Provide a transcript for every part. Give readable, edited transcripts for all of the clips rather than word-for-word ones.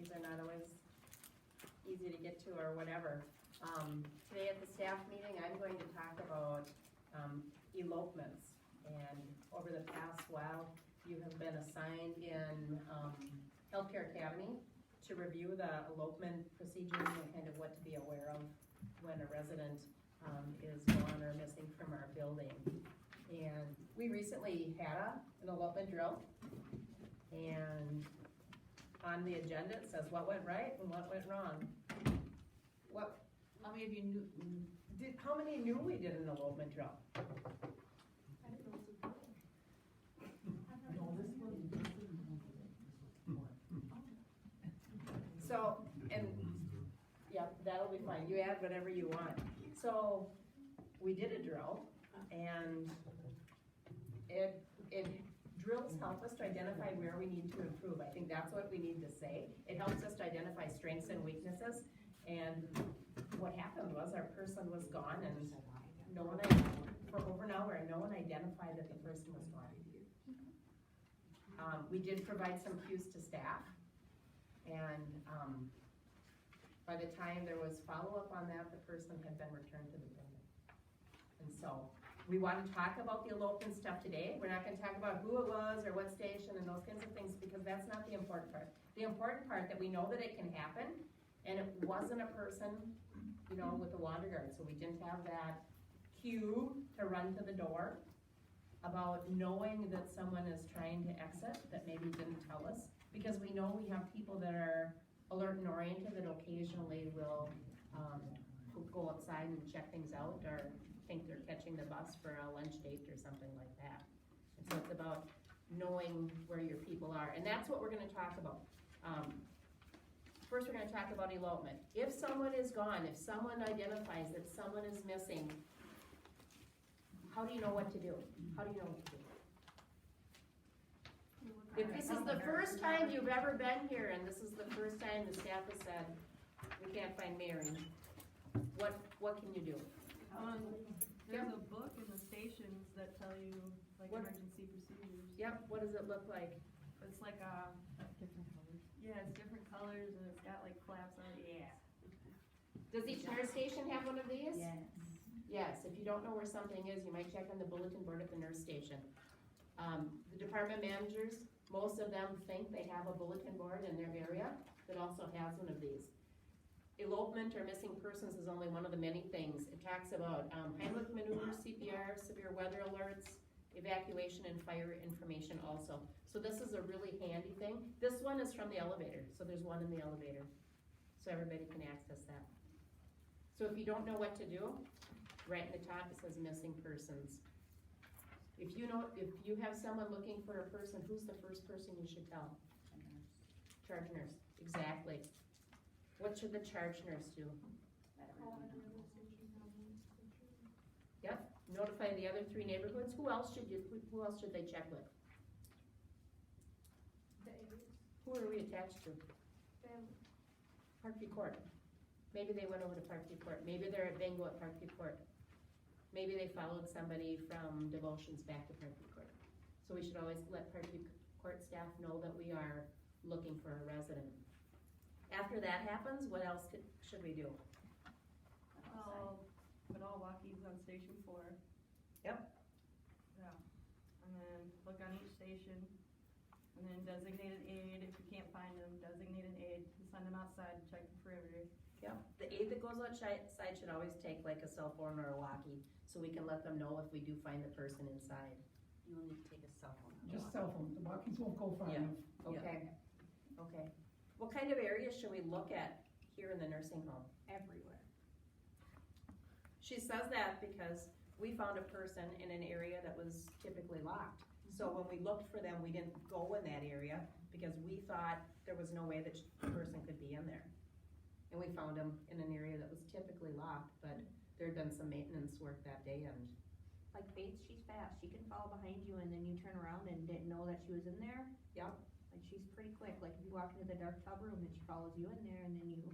things are not always easy to get to or whatever. Today at the staff meeting, I'm going to talk about elopements. And over the past while, you have been assigned in Healthcare Academy to review the elopement procedures and kind of what to be aware of when a resident is gone or missing from our building. And we recently had an elopement drill, and on the agenda it says what went right and what went wrong. How many of you knew? How many knew we did an elopement drill? I didn't know it was a No, this one. So, and, yeah, that'll be fine, you add whatever you want. So, we did a drill, and it drills help us to identify where we need to improve. I think that's what we need to say. It helps us to identify strengths and weaknesses, and what happened was our person was gone, and no one, for over an hour, no one identified that the person was gone. We did provide some cues to staff, and by the time there was follow-up on that, the person had been returned to the building. And so, we want to talk about the elopement stuff today. We're not going to talk about who it was or what station and those kinds of things, because that's not the important part. The important part that we know that it can happen, and it wasn't a person, you know, with a wander guard, so we didn't have that cue to run to the door about knowing that someone is trying to exit that maybe didn't tell us, because we know we have people that are alert and oriented that occasionally will go outside and check things out, or think they're catching the bus for a lunch date or something like that. And so it's about knowing where your people are, and that's what we're gonna talk about. First, we're gonna talk about elopement. If someone is gone, if someone identifies that someone is missing, how do you know what to do? How do you know what to do? If this is the first time you've ever been here, and this is the first time the staff has said, we can't find Mary, what can you do? There's a book in the stations that tell you, like, What? emergency procedures. Yep, what does it look like? It's like Different colors. yeah, it's different colors and it's got like flaps on it. Yeah. Does each nurse station have one of these? Yes. Yes, if you don't know where something is, you might check on the bulletin board at the nurse station. The department managers, most of them think they have a bulletin board in their area that also has one of these. Elopement or missing persons is only one of the many things. It talks about Heimlich maneuvers, CPR, severe weather alerts, evacuation and fire information also. So this is a really handy thing. This one is from the elevator, so there's one in the elevator. So everybody can access that. So if you don't know what to do, right in the top it says missing persons. If you have someone looking for a person, who's the first person you should tell? Charge nurse, exactly. What should the charge nurse do? Yep, notify the other 3 neighborhoods. Who else should they check with? Who are we attached to? Parkview Court. Maybe they went over to Parkview Court. Maybe they're at bingo at Parkview Court. Maybe they followed somebody from Devotions back to Parkview Court. So we should always let Parkview Court staff know that we are looking for a resident. After that happens, what else should we do? Put all walkies on station 4. Yep. Yeah. And then look on each station, and then designate an aide. If you can't find them, designate an aide and send them outside to check the perimeter. Yep, the aide that goes outside should always take like a cell phone or a walkie, so we can let them know if we do find the person inside. You will need to take a cell phone. Just cell phone, the walkies won't go far Yeah. enough. Okay, okay. What kind of areas should we look at here in the nursing home? Everywhere. She says that because we found a person in an area that was typically locked. So when we looked for them, we didn't go in that area because we thought there was no way that the person could be in there. And we found them in an area that was typically locked, but there had been some maintenance work that day, and Like Bates, she's fast. She can follow behind you and then you turn around and didn't know that she was in there. Yep. Like she's pretty quick. Like if you walk into the dark tub room and she follows you in there and then you.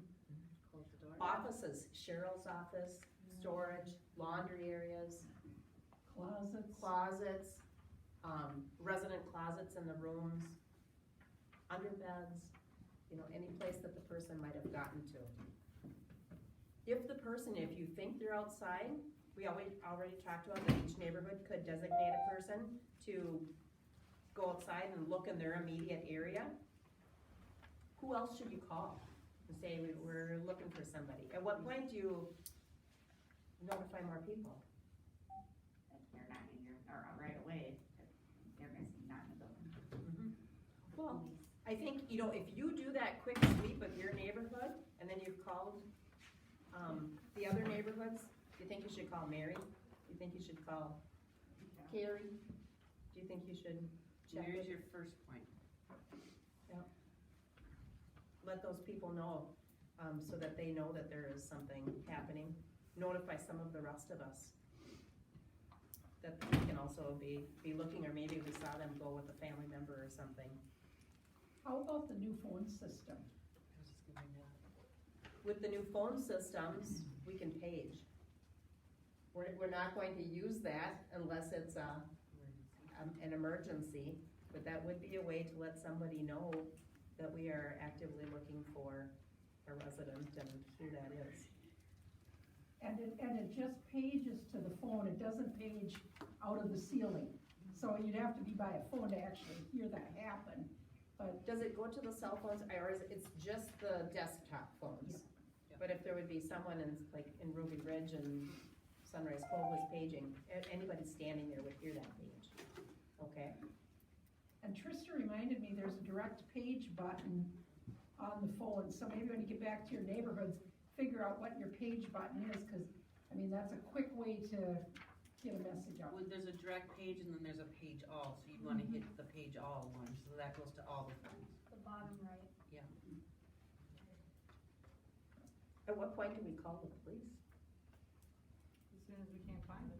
Close the door. offices, Cheryl's office, storage, laundry areas, closets, resident closets in the rooms, under beds. any place that the person might have gotten to. If you think they're outside, we already talked about that each neighborhood could designate a person to go outside and look in their immediate area. Who else should you call and say, we're looking for somebody? At what point do you notify more people? If they're not in your, or right away, if they're missing, not in the building. Well, I think, if you do that quick sweep of your neighborhood, and then you've called, the other neighborhoods, do you think you should call Mary? Do you think you should call Carrie? Do you think you should check Where's with, your first point? let those people know, so that they know that there is something happening? Notify some of the rest of us that we can also be looking, or maybe we saw them go with a family member or something. How about the new phone system? I was just gonna bring that up. With the new phone systems, we can page. We're not going to use that unless it's an emergency, but that would be a way to let somebody know that we are actively looking for a resident and who that is. And it just pages to the phone, it doesn't page out of the ceiling. So you'd have to be by a phone to actually hear that happen, but Does it go to the cell phones, or is it's just the desktop phones? Yeah. But if there would be someone in Ruby Ridge and Sunrise Cove was paging, anybody standing there would hear that page, okay? And Trista reminded me, there's a direct page button on the phone, so maybe when you get back to your neighborhoods, figure out what your page button is, cause, that's a quick way to get a message out. Well, there's a direct page and then there's a page all, so you wanna hit the page all one, so that goes to all the phones. The bottom right. Yeah. At what point do we call the police? As soon as we can't find them.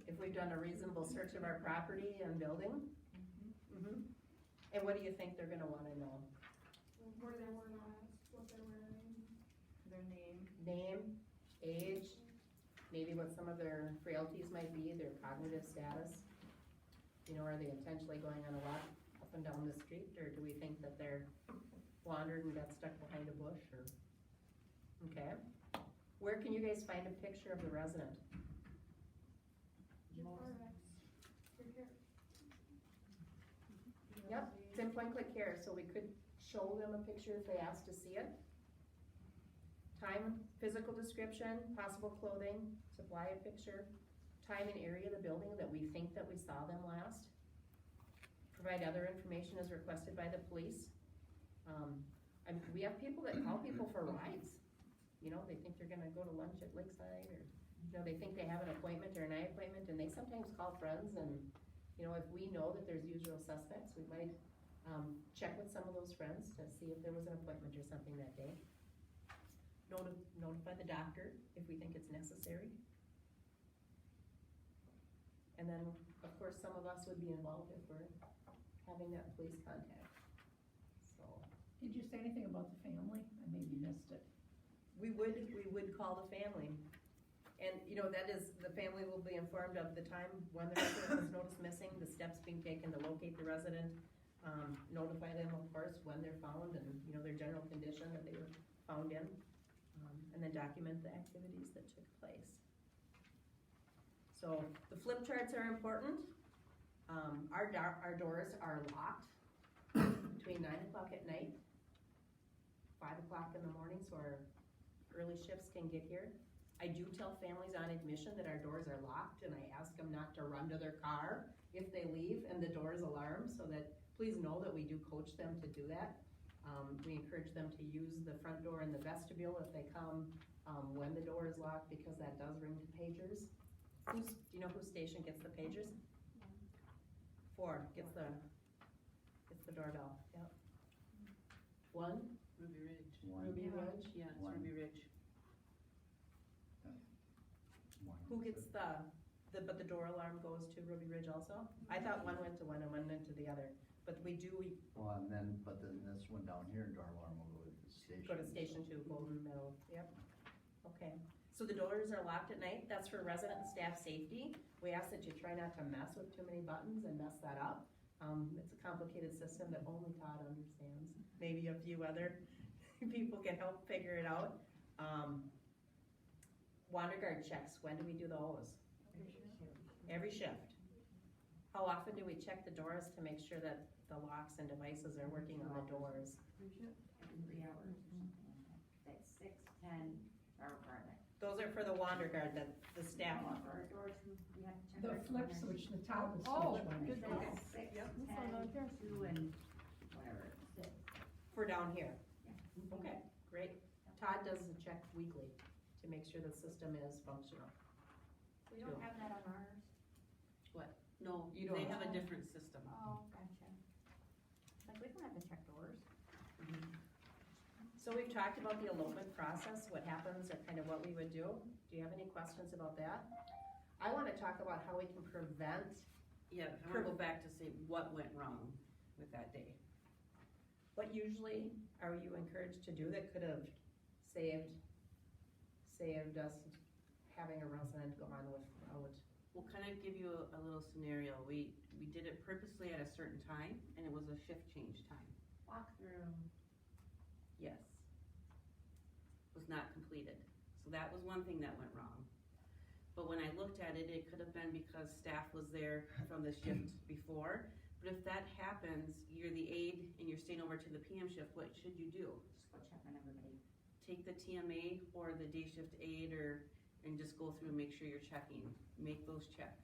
If we've done a reasonable search of our property and building? Mm-hmm. And what do you think they're gonna wanna know? Where they were last, what they're wearing. Their name. Name, age, maybe what some of their frailties might be, their cognitive status. Are they intentionally going on a walk up and down the street, or do we think that they're wandered and got stuck behind a bush, or? Okay. Where can you guys find a picture of the resident? Yep, it's in point click here, so we could show them a picture if they ask to see it. Time, physical description, possible clothing, supply a picture, time and area of the building that we think that we saw them last. Provide other information as requested by the police. We have people that call people for rides. They think they're gonna go to lunch at Lakeside, or, they think they have an appointment or an eye appointment, and they sometimes call friends, and, if we know that there's usual suspects, we might, check with some of those friends to see if there was an appointment or something that day. Notify the doctor if we think it's necessary. And then, of course, some of us would be involved if we're having that police contact, so. Did you say anything about the family? I maybe missed it. We would call the family, and, that is, the family will be informed of the time when the resident was noticed missing, the steps being taken to locate the resident, notify them, of course, when they're found, and, their general condition that they were found in, and then document the activities that took place. So, the flip charts are important. Our doors are locked between 9 o'clock at night, 5 o'clock in the morning, so our early shifts can get here. I do tell families on admission that our doors are locked, and I ask them not to run to their car if they leave and the door is alarmed, so that, please know that we do coach them to do that. We encourage them to use the front door in the vestibule if they come, when the door is locked, because that does ring to pagers. Do you know whose station gets the pagers? 4 gets the doorbell, yep. 1? Ruby Ridge. Ruby Ridge? Yeah, it's One. Ruby Ridge. Who gets but the door alarm goes to Ruby Ridge also? I thought one went to one and one went to the other, but but then this one down here, door alarm will go to the station. Go to Station 2, Golden Mill, yep. Okay, so the doors are locked at night, that's for resident and staff safety. We ask that you try not to mess with too many buttons and mess that up. It's a complicated system that only Todd understands. Maybe a few other people can help figure it out. Water guard checks, when do we do those? Every shift. How often do we check the doors to make sure that the locks and devices are working on the doors? Every 3 hours or something like that. That's 6, 10, or farther. Those are for the water guard, the staff. Our doors, we have to check. The our flip corners. switch, the toggle Oh, switch one. good. That's Okay. 6, Yep. 10, 2, and whatever, 6. For down here? Yeah. Okay, great. Todd does the check weekly to make sure the system is functional. We don't have that on ours. No, You don't. they have a different system. Oh, gotcha. Like, we don't have to check doors. So we've talked about the elopement process, what happens, or kind of what we would do. Do you have any questions about that? I wanna talk about how we can prevent. Yeah, I wanna go back to say what went wrong with that day. What usually are you encouraged to do that could have saved us having a resident go on without? We'll kind of give you a little scenario. We did it purposely at a certain time, and it was a shift change time. Walk through. Yes. Was not completed. So that was one thing that went wrong. But when I looked at it, it could have been because staff was there from the shift before. But if that happens, you're the aide and you're staying over to the PM shift, what should you do? Just go check on everybody. Take the TMA or the day shift aide and just go through and make sure you're checking. Make those checks.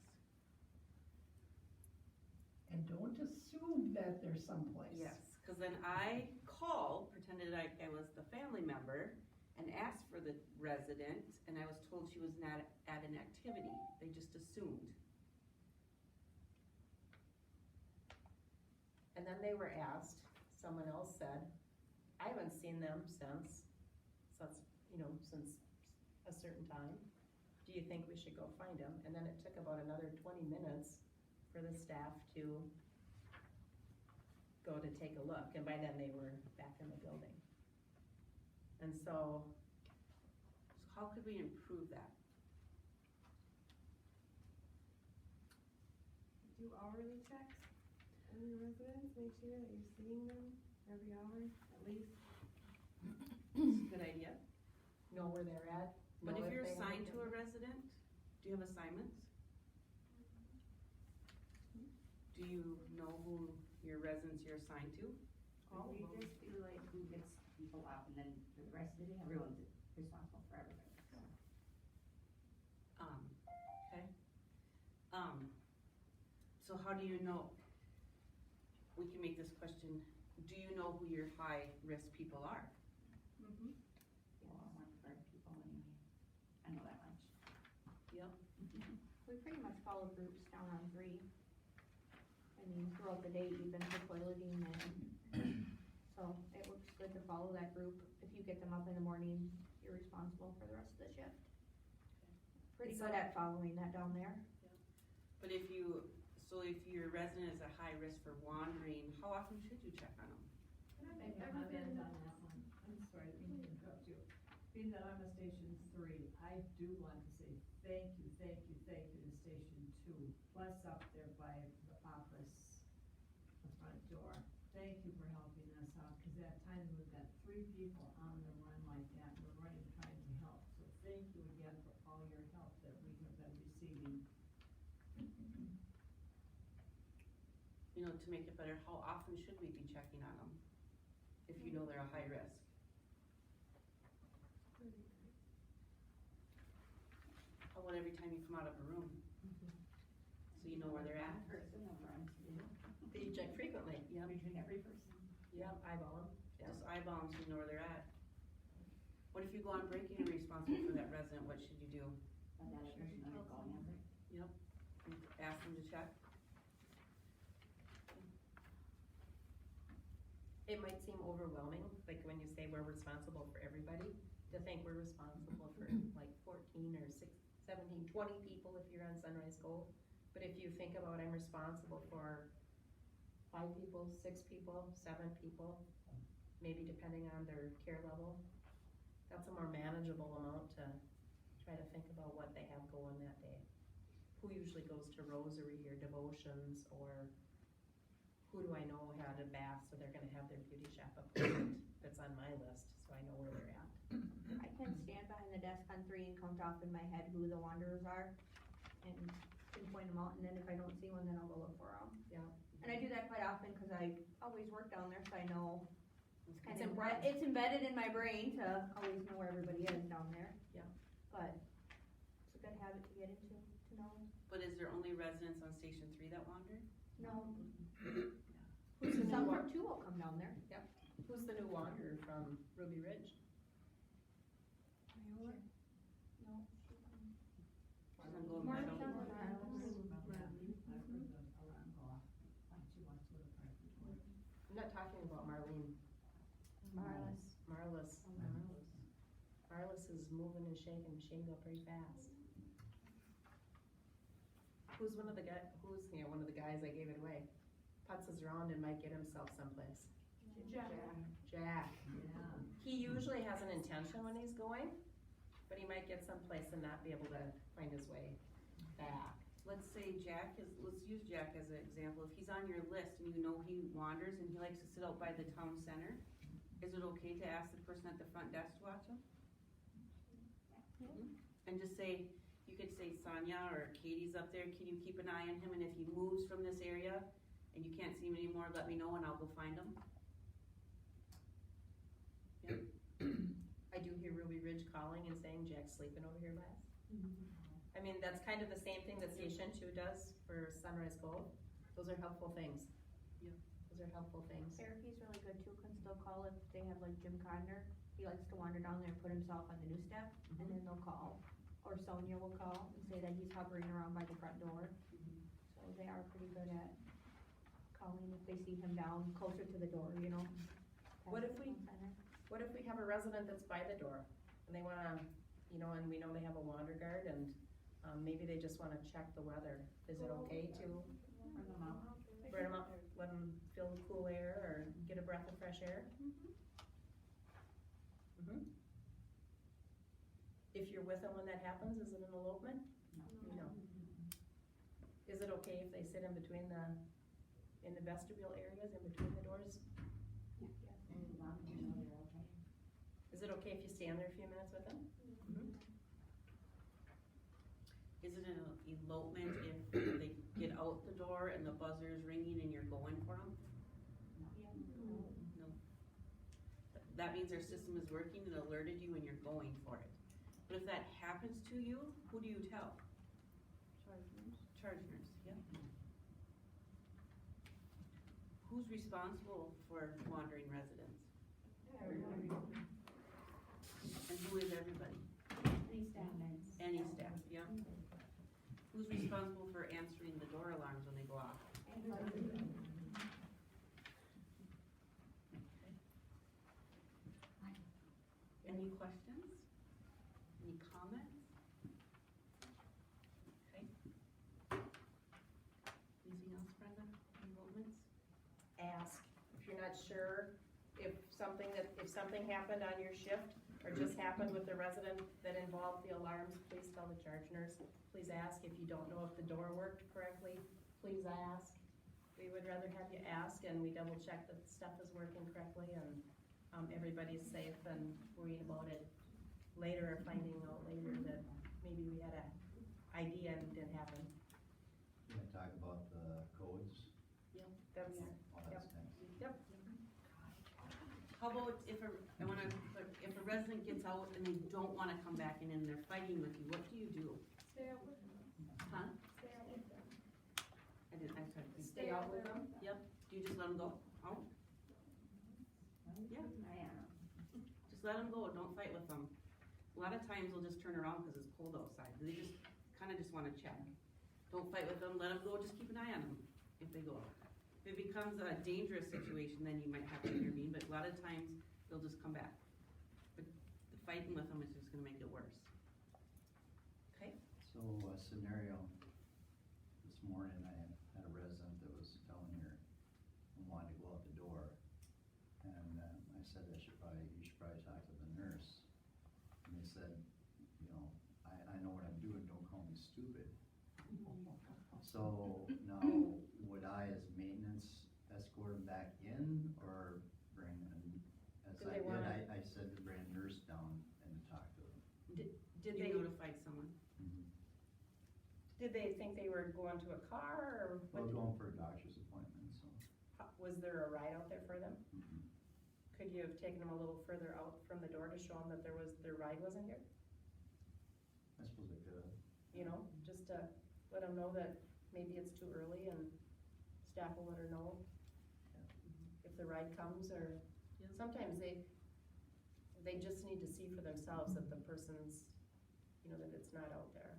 And don't assume that there's someplace. Yes, cause then I called, pretended I was the family member and asked for the resident, and I was told she was not at an activity. They just assumed. And then they were asked, someone else said, I haven't seen them since a certain time. Do you think we should go find them? And then it took about another 20 minutes for the staff to go to take a look, and by then they were back in the building. And so, How could we improve that? Do hourly checks on your residents, make sure that you're seeing them every hour, at least. Good idea. know where they're at. But know if you're they have assigned it. to a resident, do you have assignments? Do you know who your residents you're assigned to? We just do like who gets people up, and then for the rest of the day, everyone's responsible for everybody, so. Okay. So how do you know, we can make this question, do you know who your high-risk people are? Mm-hmm. Yeah, I want for people anyway. I know that much. Yep. We pretty much follow groups down on 3. I mean, throughout the day, even for toileting and, so it works good to follow that group. If you get them up in the morning, you're responsible for the rest of the shift. Pretty good at following that down there. But if your resident is a high risk for wandering, how often should you check on them? Can I make a comment on that one? I'm sorry, I didn't mean to interrupt you. Being that I'm a Station 3, I do want to say thank you to Station 2, plus up there by the office, the front door. Thank you for helping us out, cause at times we've got 3 people on the run like that, and we're running trying to help. So thank you again for all your help that we have been receiving. You know, to make it better, how often should we be checking on them? If you know they're a high risk? How about every time you come out of a room? So you know where they're at? Person over on two. That you check frequently. Yep. Between every person. Yeah, eyeball them. Yeah. Just eyeball them so you know where they're at. What if you go on break-in and you're responsible for that resident, what should you do? And that person on the call number. Yep. Ask them to check? It might seem overwhelming, like when you say we're responsible for everybody, to think we're responsible for like 14 or 17, 20 people if you're on Sunrise Gold. But if you think about I'm responsible for 5 people, 6 people, 7 people, maybe depending on their care level, that's a more manageable amount to try to think about what they have going that day. Who usually goes to rosary or devotions or who do I know had a bath, so they're gonna have their beauty shop appointment that's on my list, so I know where they're at. I can stand behind the desk on 3 and count off in my head who the wanderers are and pinpoint them out, and then if I don't see one, then I'll go look for them. Yeah. And I do that quite often, cause I always work down there, so I know, it's kind It's of, important. it's embedded in my brain to always know where everybody is down there. Yeah. But it's a good habit to get into, to know. But is there only residents on Station 3 that wander? No, Who's the new some one? from 2 will come down there. Who's the new wanderer from Ruby Ridge? No. She's on Golden Mark Meadow. down there. I've heard the alarm go off, like she wants to go to park. I'm not talking about Marlene. Marlis. Marlis. Marlis is moving and shaking, she can go pretty fast. Who's one of the one of the guys I gave it away? Putzes around and might get himself someplace. Jack. Yeah. He usually has an intention when he's going, but he might get someplace and not be able to find his way back. Let's say let's use Jack as an example. If he's on your list and you know he wanders and he likes to sit out by the town center, is it okay to ask the person at the front desk to watch him? And just say, you could say Sonia or Katie's up there, can you keep an eye on him, and if he moves from this area and you can't see him anymore, let me know and I'll go find him. I do hear Ruby Ridge calling and saying Jack's sleeping over here by us. I mean, that's kind of the same thing that Station 2 does for Sunrise Cove. Those are helpful things. Yeah. Those are helpful things. Cherokee's really good too, can still call if they have like Jim Codner, he likes to wander down there and put himself on the new step, and then they'll call. Or Sonia will call and say that he's hovering around by the front door. So they are pretty good at calling if they see him down closer to the door, you know. What if past the we- town center. What if we have a resident that's by the door and they wanna, and we know they have a wander guard and, maybe they just wanna check the weather. Is it okay to Bring them out. bring them up, let them feel the cool air or get a breath of fresh air? Mhm. If you're with them when that happens, is it an elopement? No. Is it okay if they sit in between in the vestibule areas, in between the doors? And as long as you know they're okay. Is it okay if you stand there a few minutes with them? Is it an elopement if they get out the door and the buzzer is ringing and you're going for them? No. That means their system is working and alerted you and you're going for it. But if that happens to you, who do you tell? Charge nurse, yeah. Who's responsible for wandering residents? And who is everybody? Any staff members. Any staff, yeah. Who's responsible for answering the door alarms when they go off? Any questions? Any comments? Okay. Anything else, Brenda? Enrollments? Ask, if you're not sure, if something happened on your shift or just happened with the resident that involved the alarms, please tell the charge nurse. Please ask. If you don't know if the door worked correctly, please ask. We would rather have you ask and we double check that stuff is working correctly and everybody's safe than worrying about it later or finding out later that maybe we had an idea and it didn't happen. You wanna talk about the codes? That's, All that stuff. How about if a resident gets out and they don't wanna come back in and they're fighting with you, what do you do? Stay out with them. Huh? Stay out with them. I'm sorry. stay out with them. Yep, do you just let them go? Out? Yeah. Just let them go, don't fight with them. A lot of times they'll just turn around because it's cold outside, they just wanna check. Don't fight with them, let them go, just keep an eye on them if they go. If it becomes a dangerous situation, then you might have to intervene, but a lot of times they'll just come back. But the fighting with them is just gonna make it worse. Okay? So a scenario, this morning I had a resident that was telling her I wanted to go out the door. And I said you should probably talk to the nurse. And they said, I know what I'm doing, don't call me stupid. So now, would I as maintenance did, wanna, I said to bring a nurse down and to talk to them. did You they, notified someone. did they think they were going to a car, or We're what, going for a doctor's appointment, so. was there a ride out there for them? mhm. Could you have taken them a little further out from the door to show them that their ride wasn't here? I suppose I could. You know, just to let them know that maybe it's too early and staff will let her know if the ride comes, or Yeah. sometimes they just need to see for themselves that the person's, you know, that it's not out there,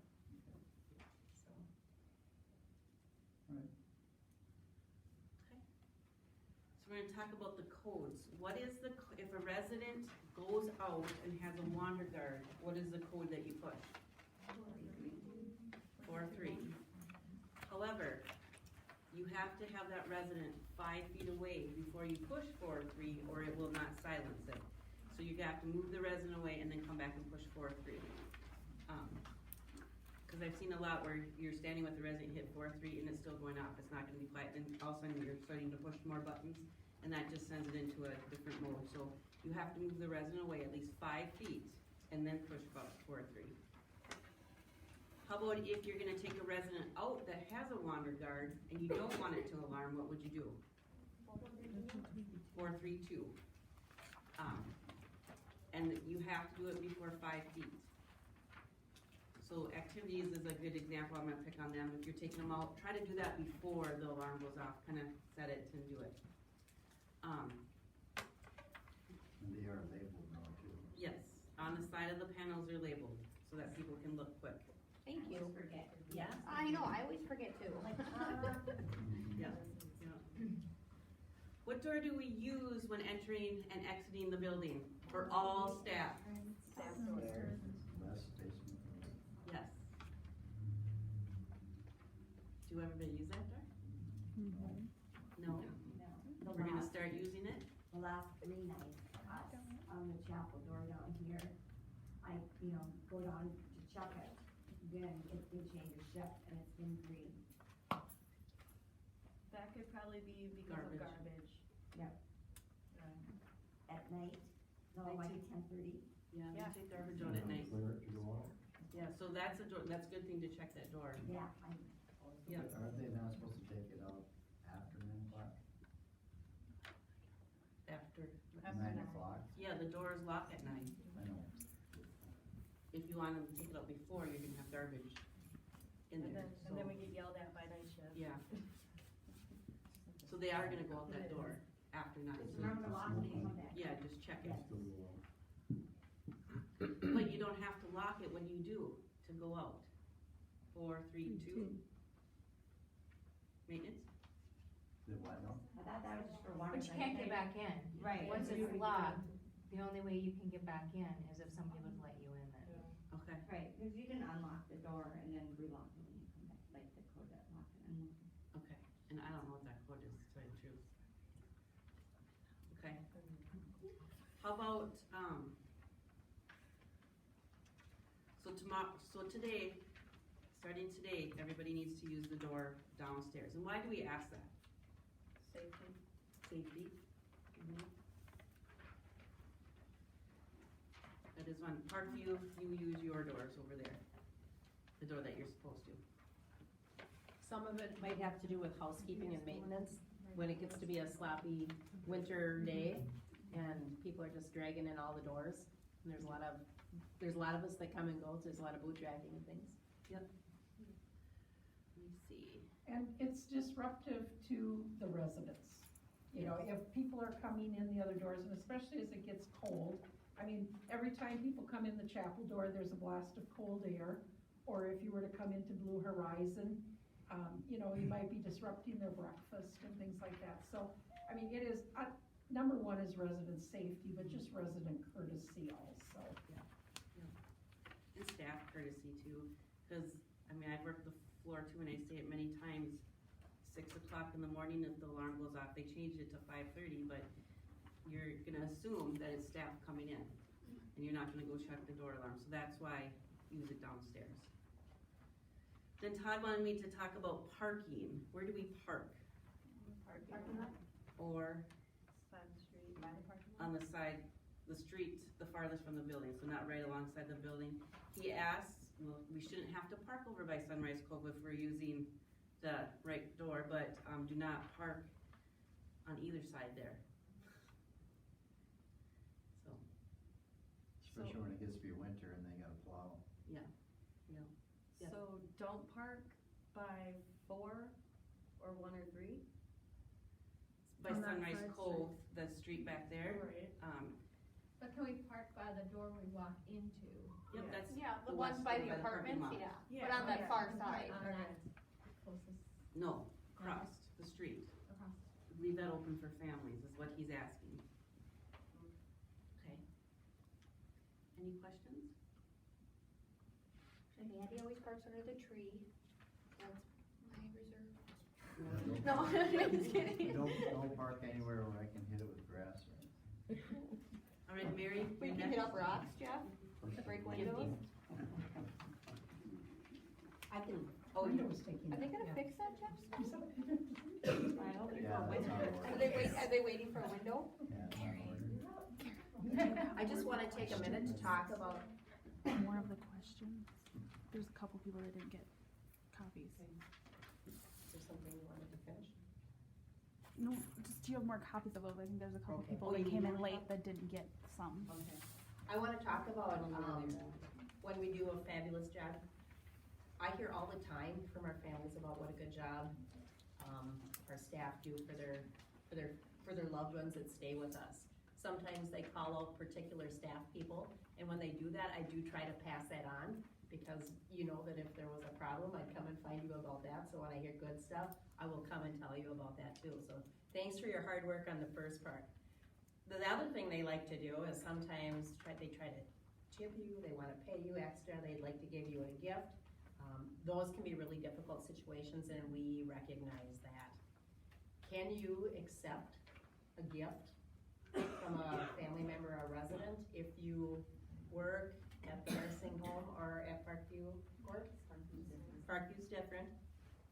so. So we're gonna talk about the codes. What is the, if a resident goes out and has a wander guard, what is the code that you push? 4-3. However, you have to have that resident 5 feet away before you push 4-3, or it will not silence it. So you have to move the resident away and then come back and push 4-3. Cause I've seen a lot where you're standing with the resident, hit 4-3, and it's still going off, it's not gonna be quiet, then all of a sudden you're starting to push more buttons, and that just sends it into a different mode. So you have to move the resident away at least 5 feet, and then push about 4-3. How about if you're gonna take a resident out that has a wander guard, and you don't want it to alarm, what would you do? 4-3-2. And you have to do it before 5 feet. So activities is a good example, I'm gonna pick on them. If you're taking them out, try to do that before the alarm goes off, kinda set it and do it. And they are labeled now too. Yes, on the side of the panels they're labeled, so that people can look quick. Thank you. Forget. Yeah. I know, I always forget too. Yeah. What door do we use when entering and exiting the building for all staff? Staff door. West basement. Yes. Do everybody use that door? No? No. We're gonna start using it? The last 3 nights, us, on the chapel door down here, I, go down to check it. Then it's been changed to shift and it's been green. That could probably be because of Garbage. garbage. Yep. At night, no, They like take- 10:30. Yeah, Yeah. we take garbage out at night. Clear it to go out? Yeah, so that's a door, that's a good thing to check that door. Yeah, Yeah. Aren't they not supposed to take it out after 9 o'clock? After, 9 o'clock? yeah, the door is locked at 9. I know. If you want them to take it out before, you're gonna have garbage in And there, then, and then we get yelled at by night shift. yeah. So they are gonna go out that door after 9. remember the lock when you come back. Yeah, just check it. Still go out. But you don't have to lock it when you do to go out. 4-3-2. Maintenance? The what now? I thought that was just for water. But you can't get back in. Right. Once it's locked, the only way you can get back in is if somebody would let you in then. Okay. Right, because you can unlock the door and then relock it when you come back, like the code that lock and unlock. Okay, and I don't know what that code is, to tell you the truth. Okay. How about, so today, starting today, everybody needs to use the door downstairs. And why do we ask that? Safety. Safety. That is one. Parkview, you use your doors over there. The door that you're supposed to. Some of it might have to do with housekeeping and maintenance, when it gets to be a sloppy winter day, and people are just dragging in all the doors. And there's a lot of us that come and go, so there's a lot of boot dragging and things. Let me see. And it's disruptive to the residents. You know, if people are coming in the other doors, and especially as it gets cold, I mean, every time people come in the chapel door, there's a blast of cold air. Or if you were to come into Blue Horizon, you might be disrupting their breakfast and things like that. So, I mean, it is, number one is resident safety, but just resident courtesy also. And staff courtesy too, because, I mean, I've worked the floor too, and I say it many times, 6 o'clock in the morning, if the alarm goes off, they changed it to 5:30, but you're gonna assume that it's staff coming in, and you're not gonna go check the door alarm, so that's why use it downstairs. Then Todd wanted me to talk about parking. Where do we park? Parking lot. Or Side of the street, by the parking lot. on the side the street the farthest from the building, so not right alongside the building. He asked, well, we shouldn't have to park over by Sunrise Cove if we're using the right door, but, do not park on either side there. So, Especially when it gets to be winter and they gotta plow. yeah. So don't park by 4 or 1 or 3? By On that Sunrise side Cove, the street back there, Right. But can we park by the door we walk into? yep, Yeah. that's, Yeah, the The ones west by door the by the parking apartments, lot. yeah, but on that far side. On that closest, no, across the street. across. Leave that open for families is what he's asking. Okay. Any questions? And Andy always parks under the tree. That's my reserve. No. No, just kidding. Don't park anywhere where I can hit it with grass or All right, Mary, We you're can hit next. up rocks, Jeff, to break windows. I can, Brenda was taking Are they that, gonna yeah. fix that, Jeff? I know, they're Yeah, going that's winter. not Are they waiting for a window? Yeah, it's not ordered. I just wanna take a minute to talk about, More of the questions. There's a couple people that didn't get copies. is there something you wanted to finish? No, just do you have more copies of those? I think there's a couple Okay. people Oh, that you came need in more late that didn't get some. Okay. I wanna talk about, when we do a fabulous job. I hear all the time from our families about what a good job, our staff do for their loved ones that stay with us. Sometimes they call out particular staff people, and when they do that, I do try to pass that on, because you know that if there was a problem, I'd come and find you about that, so when I hear good stuff, I will come and tell you about that too, so thanks for your hard work on the first part. The other thing they like to do is sometimes they try to tip you, they wanna pay you extra, they'd like to give you a gift. Those can be really difficult situations, and we recognize that. Can you accept a gift from a family member or resident if you work at the nursing home or at Parkview Court? Parkview's different.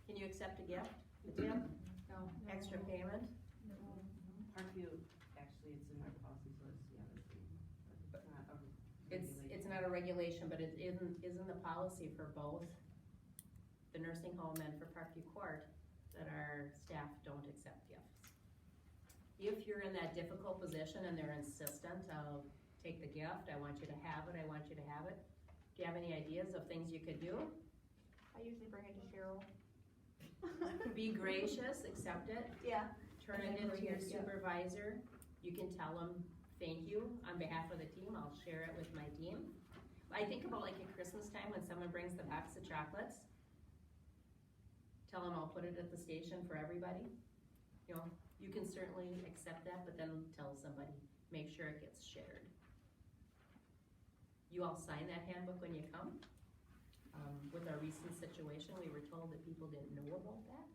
Can you accept a gift, a tip, No. extra payment? Parkview, actually, it's in our policy, so it's the other thing. But it's not a It's regulation. not a regulation, but it isn't the policy for both the nursing home and for Parkview Court that our staff don't accept gifts. If you're in that difficult position and they're insistent of, take the gift, I want you to have it, I want you to have it, do you have any ideas of things you could do? I usually bring it to Cheryl. Be gracious, accept it, Yeah. turn it into your supervisor. You can tell them, thank you, on behalf of the team, I'll share it with my team. I think about like at Christmas time when someone brings the box of chocolates. Tell them I'll put it at the station for everybody. You know, you can certainly accept that, but then tell somebody, make sure it gets shared. You all sign that handbook when you come. With our recent situation, we were told that people didn't know about that.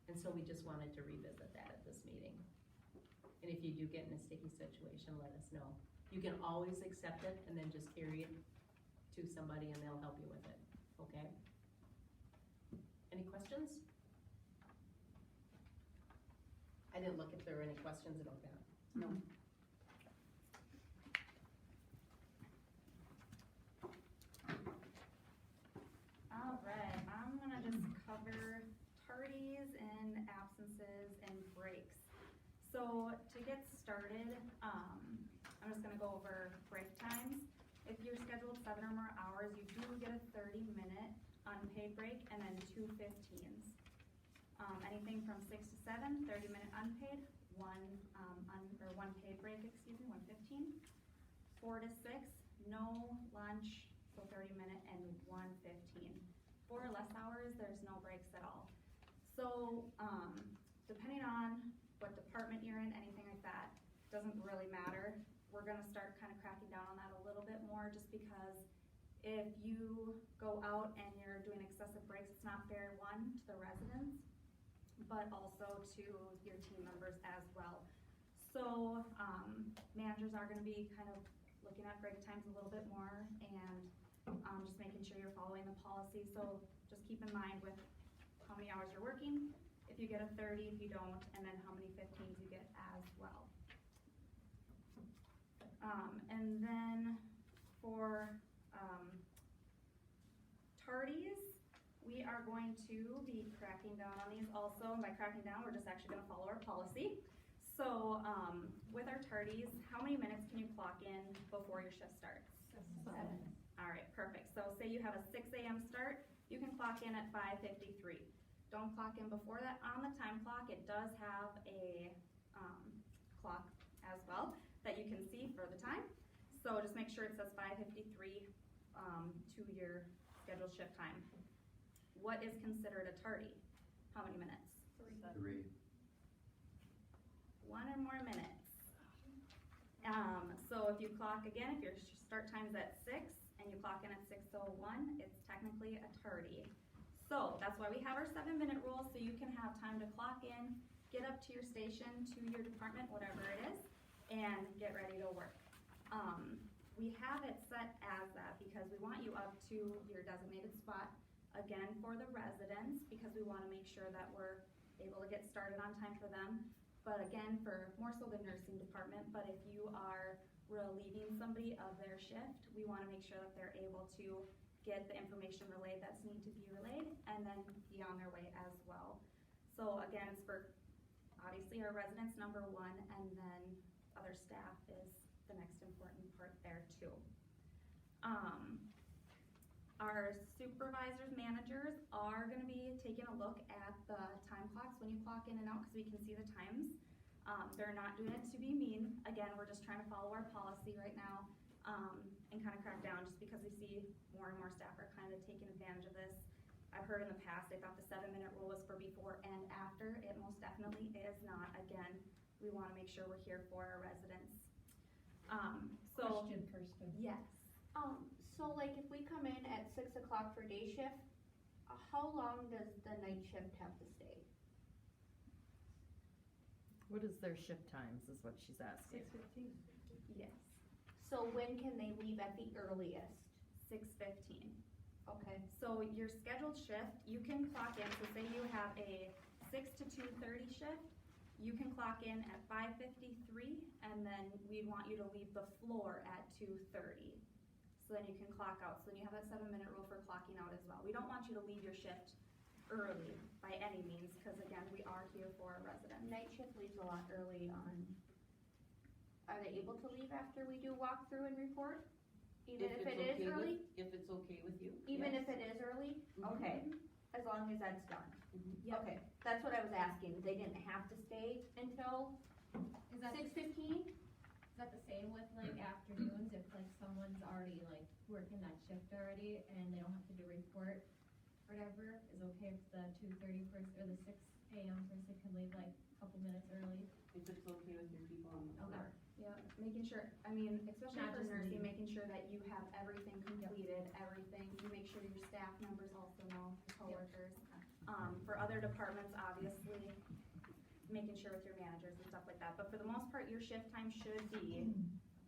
And so we just wanted to revisit that at this meeting. And if you do get in a sticky situation, let us know. You can always accept it and then just carry it to somebody and they'll help you with it, okay? Any questions? I didn't look if there were any questions about that. No. Alright, I'm gonna just cover tardies and absences and breaks. So to get started, I'm just gonna go over break times. If you're scheduled 7 or more hours, you do get a 30-minute unpaid break and then 2 15s. Anything from 6 to 7, 30-minute unpaid, one paid break, 1 15. 4 to 6, no lunch, so 30-minute and 1 15. 4 or less hours, there's no breaks at all. So, depending on what department you're in, anything like that, doesn't really matter. We're gonna start kind of cracking down on that a little bit more, just because if you go out and you're doing excessive breaks, it's not fair, one, to the residents, but also to your team members as well. So, managers are gonna be kind of looking at break times a little bit more and just making sure you're following the policy. So just keep in mind with how many hours you're working, if you get a 30, if you don't, and then how many 15s you get as well. And then for, tardies, we are going to be cracking down on these also, and by cracking down, we're just actually gonna follow our policy. So, with our tardies, how many minutes can you clock in before your shift starts? 7. Alright, perfect, so say you have a 6 AM start, you can clock in at 5:53. Don't clock in before that. On the time clock, it does have a, clock as well, that you can see for the time. So just make sure it says 5:53, to your scheduled shift time. What is considered a tardy? How many minutes? 3. 1 or more minutes. So if you clock again, if your start time's at 6 and you clock in at 6:01, it's technically a tardy. So that's why we have our 7-minute rule, so you can have time to clock in, get up to your station, to your department, whatever it is, and get ready to work. We have it set as that because we want you up to your designated spot, again, for the residents, because we wanna make sure that we're able to get started on time for them. But again, for more so the nursing department, but if you are relieving somebody of their shift, we wanna make sure that they're able to get the information relayed that's need to be relayed, and then be on their way as well. So again, it's for, obviously, our residents, number one, and then other staff is the next important part there too. Our supervisors, managers are gonna be taking a look at the time clocks when you clock in and out, cause we can see the times. They're not doing it to be mean. Again, we're just trying to follow our policy right now, and kind of crack down, just because we see more and more staff are kind of taking advantage of this. I've heard in the past, they thought the 7-minute rule was for before and after. It most definitely is not. Again, we wanna make sure we're here for our residents. Question, Kirsten. Yes. So like if we come in at 6 o'clock for day shift, how long does the night shift have to stay? What is their shift times, is what she's asking. 6:15. Yes. So when can they leave at the earliest? 6:15. Okay. So your scheduled shift, you can clock in, so say you have a 6 to 2:30 shift, you can clock in at 5:53, and then we want you to leave the floor at 2:30. So then you can clock out, so then you have that 7-minute rule for clocking out as well. We don't want you to leave your shift early by any means, cause again, we are here for our residents. Night shift leaves a lot early on. Are they able to leave after we do walkthrough and report? Even if it is early? If it's okay with you. Even yes. if it is early? Mhm. Okay, as long as that's done. Yep. Okay, that's what I was asking. They didn't have to stay until Is that, 6:15? is that the same with like afternoons, if like someone's already like working that shift already and they don't have to do report, whatever, is okay if the 2:30 person, or the 6 AM person can leave like a couple minutes early? If it's okay with your people on the floor. Yeah, making sure, I mean, especially Not for just nursing, leave. making sure that you have everything completed, everything, you make sure your staff members also know, your coworkers. For other departments, obviously, making sure with your managers and stuff like that, but for the most part, your shift time should be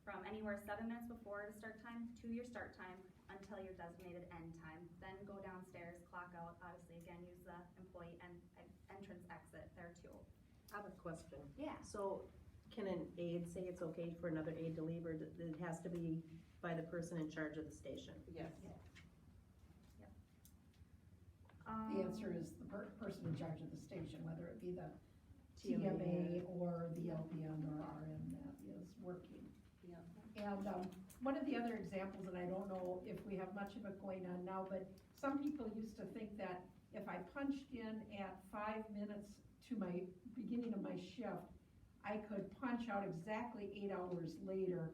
from anywhere 7 minutes before the start time to your start time until your designated end time. Then go downstairs, clock out, obviously, again, use the employee entrance exit there too. I have a question. Yeah. So can an aide say it's okay for another aide to leave, or it has to be by the person in charge of the station? Yes. The answer is the person in charge of the station, whether it be the TMA. TMA or the LPN or RN that is working. Yeah. And, one of the other examples, and I don't know if we have much of it going on now, but some people used to think that if I punched in at 5 minutes to my beginning of my shift, I could punch out exactly 8 hours later.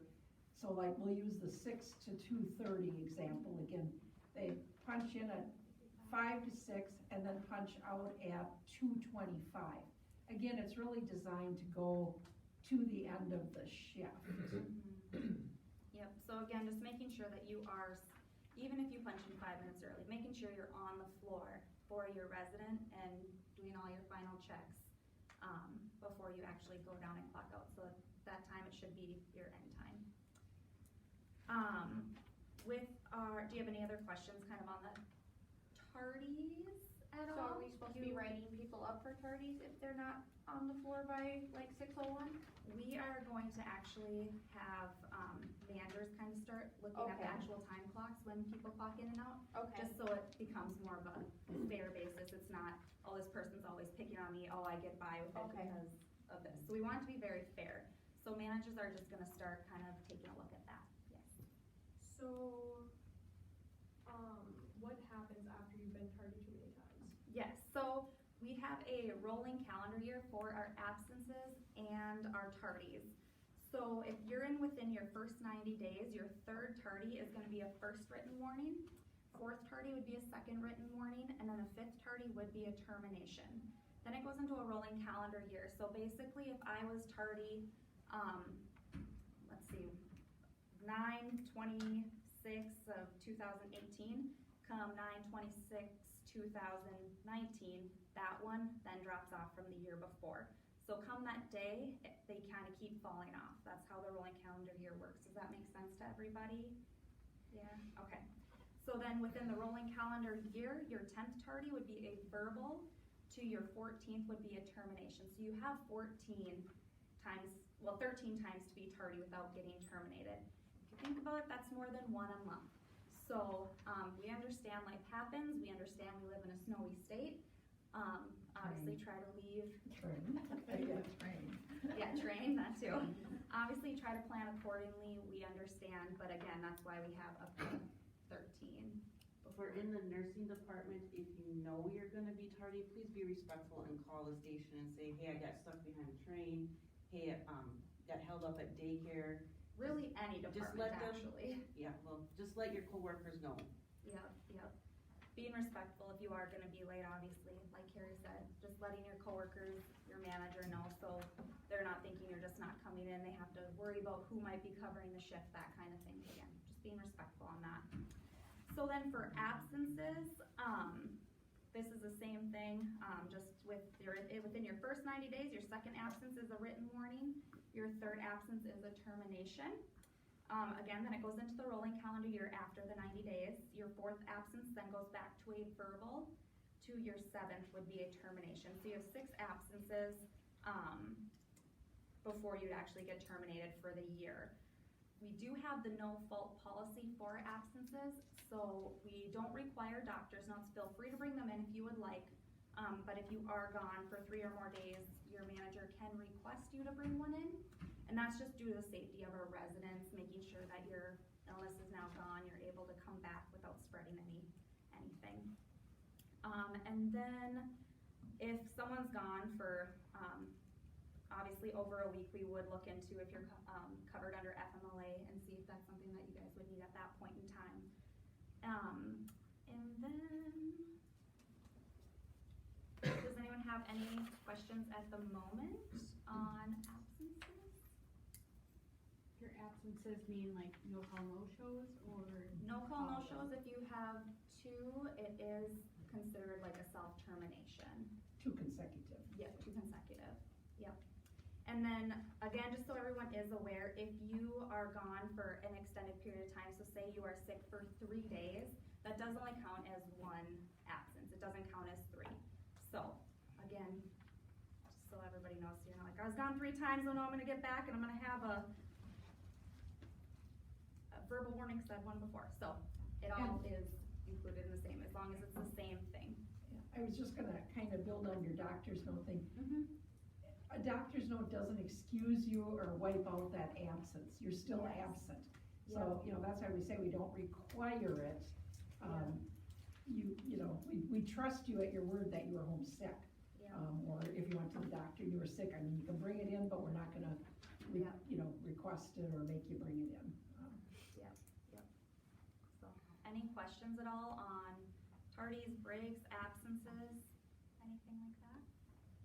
So like, we'll use the 6 to 2:30 example again. They punch in at 5 to 6 and then punch out at 2:25. Again, it's really designed to go to the end of the shift. Yep, so again, just making sure that you are, even if you punch in 5 minutes early, making sure you're on the floor for your resident and doing all your final checks, before you actually go down and clock out, so at that time it should be your end time. Do you have any other questions kind of on the tardies at So all? are we supposed to be writing people up for tardies if they're not on the floor by like 6:01? We are going going to actually have, managers kind of start looking at the Okay. actual time clocks when people clock in and out. Okay. Just so it becomes more of a fair basis, it's not, oh, this person's always picking on me, oh, I get by with it Okay. because of this. So we want it to be very fair, so managers are just gonna start kind of taking a look at that, yes. So, what happens after you've been tardy too many times? Yes, so we have a rolling calendar year for our absences and our tardies. So if you're within your first 90 days, your third tardy is gonna be a first written warning, fourth tardy would be a second written warning, and then a fifth tardy would be a termination. Then it goes into a rolling calendar year, so basically if I was tardy, let's see, 9/26 of 2018, come 9/26/2019, that one then drops off from the year before. So come that day, they kind of keep falling off. That's how the rolling calendar year works. Does that make sense to everybody? Yeah, okay. So then within the rolling calendar year, your 10th tardy would be a verbal, to your 14th would be a termination. So you have 13 times to be tardy without getting terminated. If you think about it, that's more than one a month. So, we understand life happens, we understand we live in a snowy state. Obviously try to leave. Train. Yeah, train, that too. Obviously try to plan accordingly, we understand, but again, that's why we have up to 13. If we're in the nursing department, if you know you're gonna be tardy, please be respectful and call the station and say, hey, I got stuck behind a train, hey, got held up at daycare. Really any Just department, let them- actually. Yeah, well, just let your coworkers know. Yep. Being respectful if you are gonna be late, obviously, like Carrie said, just letting your coworkers, your manager know, so they're not thinking you're just not coming in, they have to worry about who might be covering the shift, that kind of thing, again, just being respectful on that. So then for absences, this is the same thing, just within your first 90 days, your second absence is a written warning, your third absence is a termination. Again, then it goes into the rolling calendar year after the 90 days. Your fourth absence then goes back to a verbal, to your seventh would be a termination. So you have 6 absences, before you actually get terminated for the year. We do have the no fault policy for absences, so we don't require doctor's notes. Feel free to bring them in if you would like, but if you are gone for 3 or more days, your manager can request you to bring one in. And that's just due to the safety of our residents, making sure that your illness is now gone, you're able to come back without spreading anything. And then if someone's gone for, obviously over a week, we would look into if you're covered under FMLA and see if that's something that you guys would need at that point in time. And then, does anyone have any questions at the moment on absences? Your absences mean like no call, no shows, or? No call, no shows, if you have 2, it is considered like a self-termination. 2 consecutive. Yep, 2 consecutive, yep. And then, again, just so everyone is aware, if you are gone for an extended period of time, so say you are sick for 3 days, that does only count as 1 absence, it doesn't count as 3. So, again, just so everybody knows, so you're not like, I was gone 3 times, oh no, I'm gonna get back and I'm gonna have a verbal warning said one before, so it all is included in the same, as long as it's the same thing. I was just gonna kind of build on your doctor's note thing. A doctor's note doesn't excuse you or wipe out that absence, you're still Yes. absent. So, you know, that's why we say we don't require it. We trust you at your word that you were home sick. Or if you went to the doctor and you were sick, I mean, you can bring it in, but we're not gonna, request it or make you bring it in. So, any questions at all on tardies, breaks, absences, anything like that?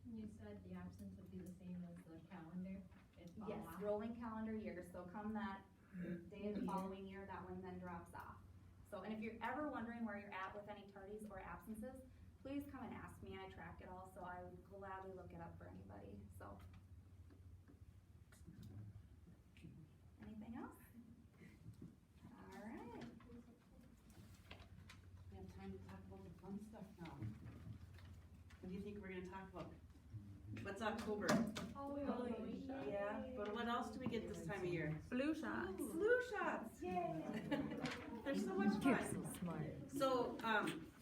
You said the absence would be the same as the calendar? It'd fall Yes, off? rolling calendar year, so come that day of the following year, that one then drops off. So, and if you're ever wondering where you're at with any tardies or absences, please come and ask me, I track it all, so I would gladly look it up for anybody, so. Anything else? Alright. We have time to talk about the fun stuff now. What do you think we're gonna talk about? What's October? Halloween. Yeah, but what else else do we get this time of year? Flu shots. Flu shots, yay! They're so much fun. So,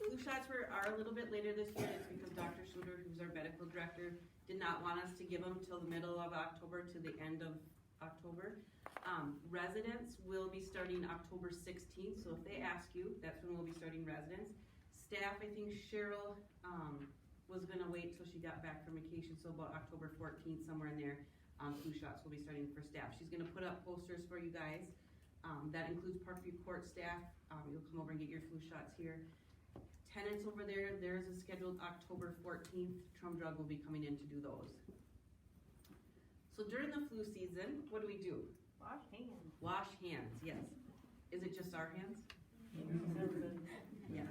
flu shots are a little bit later this year. It's because Dr. Schluter, who's our medical director, did not want us to give them till the middle of October to the end of October. Residents will be starting October 16th, so if they ask you, that's when we'll be starting residents. Staff, I think Cheryl, was gonna wait till she got back from vacation, so about October 14th, somewhere in there, flu shots will be starting for staff. She's gonna put up posters for you guys. That includes Parkview Court staff. You'll come over and get your flu shots here. Tenants over there, theirs is scheduled October 14th. Trum Drug will be coming in to do those. So during the flu season, what do? Wash hands. Wash hands, yes. Is it just our hands? Yeah.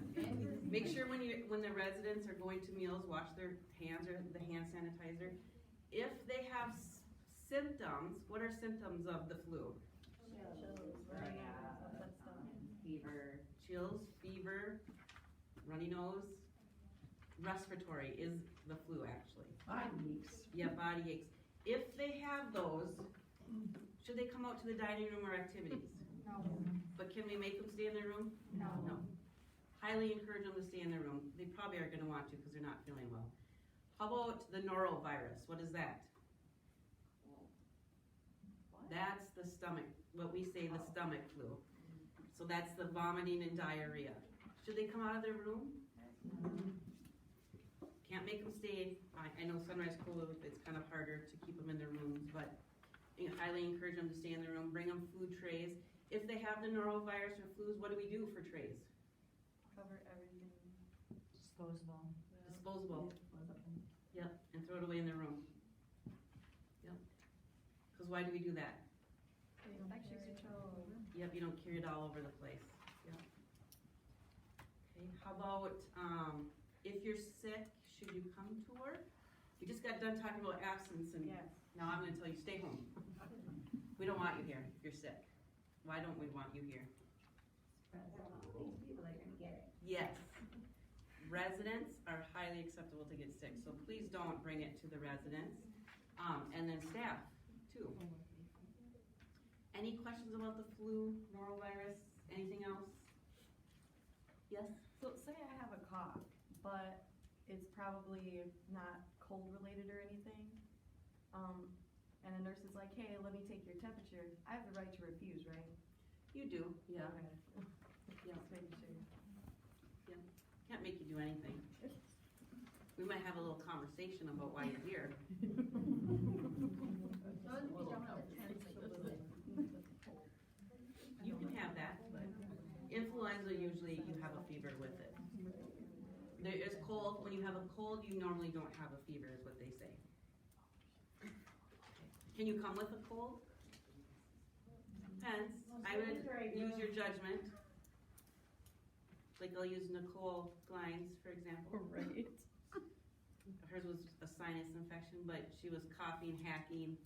Make sure when the residents are going to meals, wash their hands or the hand sanitizer. If they have symptoms, what are symptoms of the flu? Fever. Chills, fever, runny nose. Respiratory is the flu actually. Body aches. Yeah, body aches. If they have those, should they come out to the dining room or activities? No. But can we make them stay in their room? No. No. Highly encourage them to stay in their room. They probably are gonna want to because they're not feeling well. How about the norovirus? What is that? That's the stomach, what we say the stomach flu. So that's the vomiting and diarrhea. Should they come out of their room? Can't make them stay. I know Sunrise Cola, it's kind of harder to keep them in their rooms, but highly encourage them to stay in their room. Bring them food trays. If they have the norovirus or flus, what do we do for trays? Cover everything. Disposable. Disposable. Yep, and throw it away in their room. Yep. Because why do we do that? Infectious control. Yep, you don't carry it all over the place. Yep. Okay, how about, if you're sick, should you come to work? We just got done talking about absence and Yes. now I'm gonna tell you, stay home. We don't want you here if you're sick. Why don't we want you here? These people are gonna get it. Yes. Residents are highly acceptable to get sick, so please don't bring it to the residents. And then staff, too. Any questions about the flu, norovirus, anything else? Yes? So say I have a cough, but it's probably not cold related or anything. And the nurse is like, hey, let me take your temperature. I have the right to refuse, right? You do, yeah. Okay. Yeah. Just making sure. Can't make you do anything. We might have a little conversation about why you're here. You can have that, but influenza, usually you have a fever with it. There is cold, when you have a cold, you normally don't have a fever, is what they say. Can you come with a cold? Depends. I would use your judgment. Like I'll use Nicole Glines, for example. Right. Hers was a sinus infection, but she was coughing, hacking,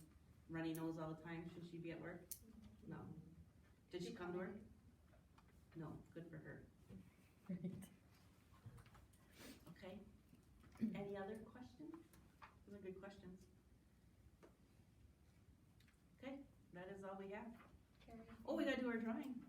runny nose all the time. Should she be at work? No. Did she come to work? No, good for her. Okay. Any other questions? Those are good questions. Okay, that is all we have. Oh, we gotta do our drawing.